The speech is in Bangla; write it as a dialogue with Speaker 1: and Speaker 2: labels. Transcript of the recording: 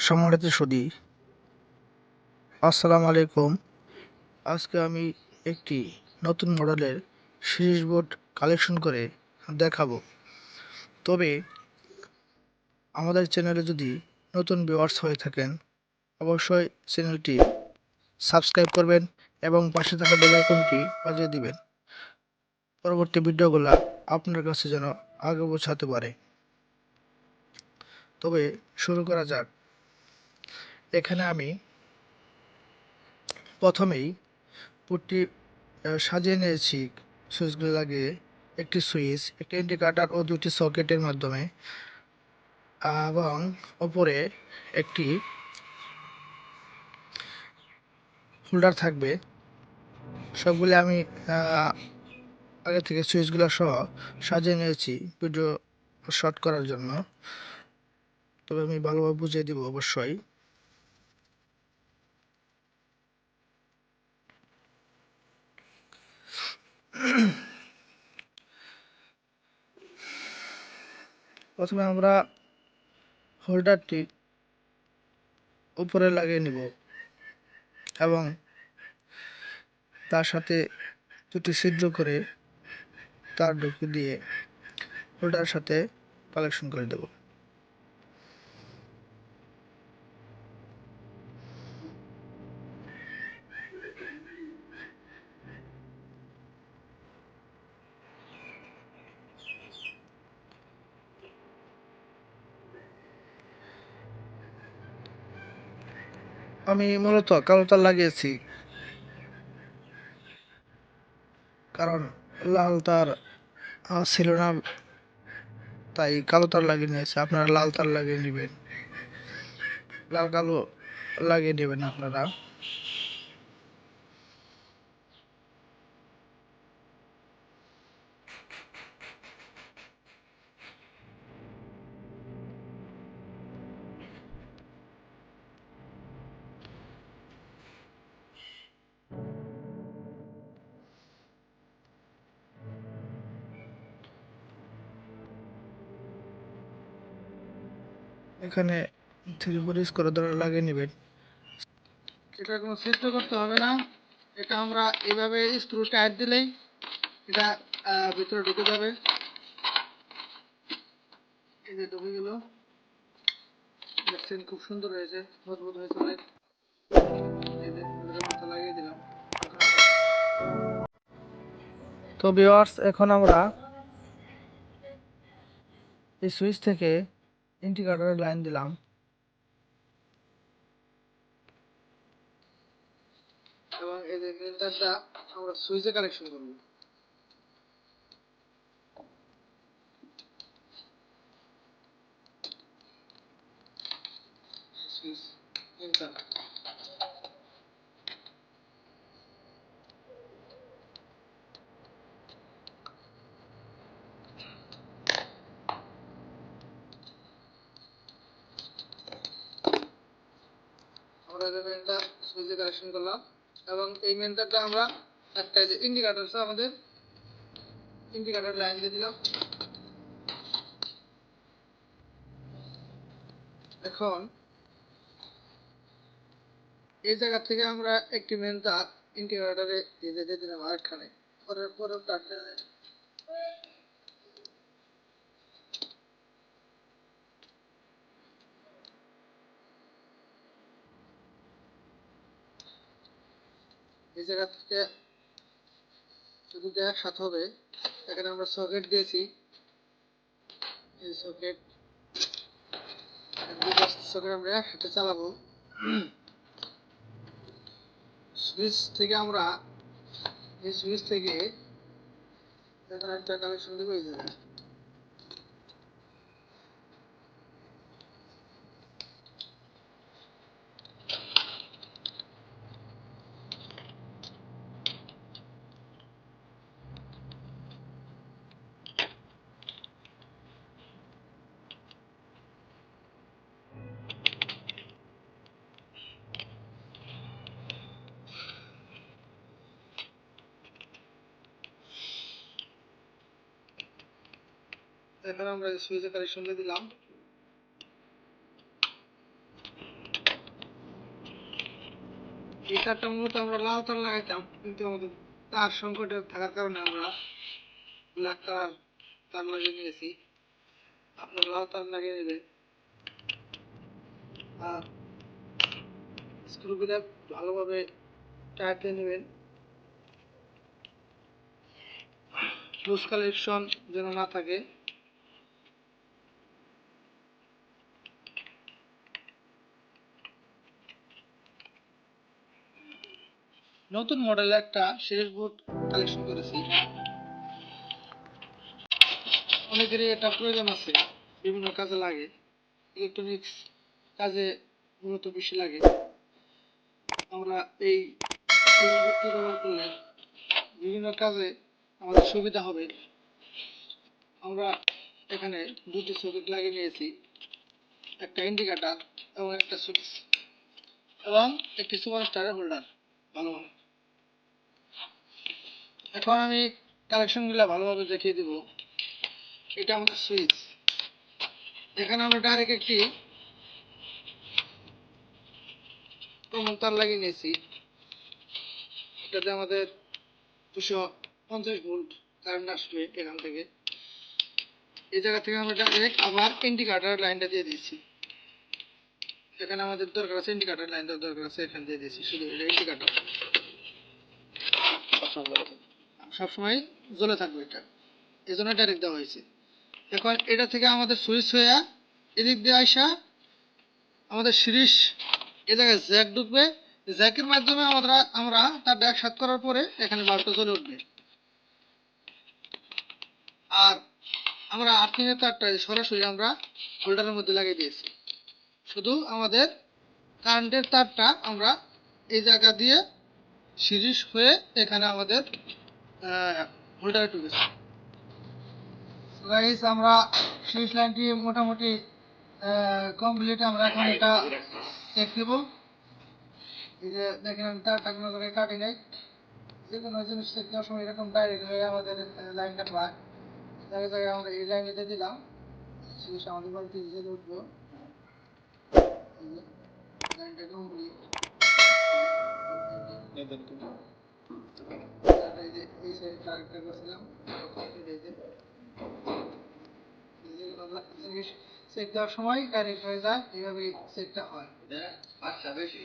Speaker 1: সম্মানিত সুধী, আসসালামু আলাইকুম। আজকে আমি একটি নতুন মডেলের সুইচ বোর্ড কালেকশন করে দেখাবো। তবে আমাদের চ্যানেলে যদি নতুন ভিউয়ার্স হয়ে থাকেন, অবশ্যই চ্যানেলটি সাবস্ক্রাইব করবেন এবং পাশে থাকা বেল আইকনটি বাজিয়ে দিবেন। পরবর্তী ভিডিওগুলো আপনার কাছে যেন আগে পৌঁছাতে পারে। তবে শুরু করা যাক। এখানে আমি প্রথমেই বোর্ডটি সাজিয়ে নিয়েছি সুইচগুলো লাগিয়ে। একটি সুইচ, একটি ইন্ডিকেটর ও দুটি সকেটের মাধ্যমে, এবং ওপরে একটি হোল্ডার থাকবে। সবগুলি আমি আগে থেকে সুইচগুলো সহ সাজিয়ে নিয়েছি ভিডিও শট করার জন্য। তবে আমি ভালোভাবে বুঝিয়ে দিব অবশ্যই। প্রথমে আমরা হোল্ডারটি উপরে লাগিয়ে নিব এবং তার সাথে দুটি ছিদ্র করে তার ঢুকিয়ে দিয়ে হোল্ডারের সাথে কালেকশন করে দেব। আমি মূলত কালো তার লাগিয়েছি, কারণ লাল তার ছিল না, তাই কালো তার লাগিয়ে নিয়েছে। আপনারা লাল তার লাগিয়ে নেবেন, লাল কালো লাগিয়ে নেবেন আপনারা। এখানে 3 4 করে ধরে লাগিয়ে নেবেন। এটা কোনো ছিদ্র করতে হবে না, এটা আমরা এভাবে স্ক্রু টাইট দিলেই এটা ভিতরে ঢুকে যাবে। এই যে ঢুকে গেল, দেখছেন খুব সুন্দর হয়েছে, মজবুত হয়েছে অনেক। এই যে মাথা লাগিয়ে দিলাম। তো ভিউয়ার্স, এখন আমরা এই সুইচ থেকে ইন্ডিকেটরের লাইন দিলাম এবং এই যে গ্রিনটা আমরা সুইচে কানেকশন করব। সুইচ গ্রিনটা আমরা এই মেনটা সুইচে কানেকশন করলাম এবং এই মেনটা আমরা একটা যে ইন্ডিকেটর আছে আমাদের ইন্ডিকেটর লাইন দিয়ে দিলাম। এখন এই জায়গা থেকে আমরা একটি মেন তার ইন্ডিকেটরে দিয়ে দিলাম আরেকখানে। পরের তারটা এই জায়গা থেকে যদি একসাথে হবে, এখানে আমরা সকেট দিয়েছি। এই সকেট আমরা একসাথে চালাবো। সুইচ থেকে আমরা এই সুইচ থেকে এখানে একটা কানেকশন দেবো। এই জায়গায় আমরা সুইচে কানেকশন দিয়ে দিলাম।
Speaker 2: এই তারটা মূলত আমরা লাল তার লাগাইতাম, কিন্তু আমাদের তার সংকটে থাকার কারণে আমরা ব্ল্যাক কালার তার লাগিয়ে নিয়েছি। আপনারা লাল তার লাগিয়ে নেবেন আর স্ক্রুগুলো ভালোভাবে টাইট দিয়ে নেবেন, লুজ কালেকশন যেন না থাকে। নতুন মডেলের একটা সিরিজ বোর্ড কালেকশন করেছি। অনেকেরই এটা প্রয়োজন আছে, বিভিন্ন কাজে লাগে, ইলেকট্রনিক্স কাজে মূলত বেশি লাগে। আমরা এই সিরিজ বোর্ডটি ব্যবহার করলে বিভিন্ন কাজে আমাদের সুবিধা হবে। আমরা এখানে দুটি সকেট লাগিয়ে নিয়েছি, একটা ইন্ডিকেটর এবং একটা সুইচ এবং একটি সুপারস্টারের হোল্ডার। ভালো, এখন আমি কালেকশনগুলো ভালোভাবে দেখিয়ে দিব। এটা আমাদের সুইচ, এখানে আমরা ডাইরেক্ট একটি কমন তার লাগিয়ে নিয়েছি। এটাতে আমাদের 250 ভোল্ট কারেন্ট আসবে এখান থেকে। এই জায়গা থেকে আমরা ডাইরেক্ট আবার ইন্ডিকেটর লাইনটা দিয়ে দিয়েছি। এখানে আমাদের দরকার আছে ইন্ডিকেটর লাইনটা দরকার আছে, এখানে দিয়ে দিয়েছি। শুধু এটা ইন্ডিকেটর সবসময় জ্বলে থাকবে, এটা এই জন্য ডাইরেক্ট দেওয়া হয়েছে। এখন এটা থেকে আমাদের সুইচ হয়ে এদিক দিয়ে আসা আমাদের সিরিজ এ জায়গায় জ্যাক ঢুকবে। জ্যাকের মাধ্যমে আমরা তার ব্যাগ সাত করার পরে এখানে বাল্বটা জ্বলে উঠবে। আর আমরা আর্থিংয়ের তারটা সরাসরি আমরা হোল্ডারের মধ্যে লাগিয়ে দিয়েছি। শুধু আমাদের কারেন্টের তারটা আমরা এই জায়গা দিয়ে সিরিজ হয়ে এখানে আমাদের হোল্ডারে ঢুকেছে। গাইস, আমরা সিরিজ লাইনটি মোটামুটি কমপ্লিট। আমরা এখন এটা চেক দেব। এই যে দেখেন তারটা কোনো জায়গায় কাটি নাই। যে কোনো জিনিস চেক দেওয়ার সময় এরকম ডাইরেক্ট হয়ে আমাদের লাইন কাটবা। জায়গায় জায়গায় আমরা এই লাইন দিয়ে দিলাম, সিরিজ আমাদের বাড়িতে জেলে উঠবো। লাইনটা কমপ্লিট। এই সাইড আরেকটা করছিলাম, চেক দেওয়ার সময় ডাইরেক্ট হয়ে যায়, এইভাবে চেকটা হয়। আচ্ছা, বেশি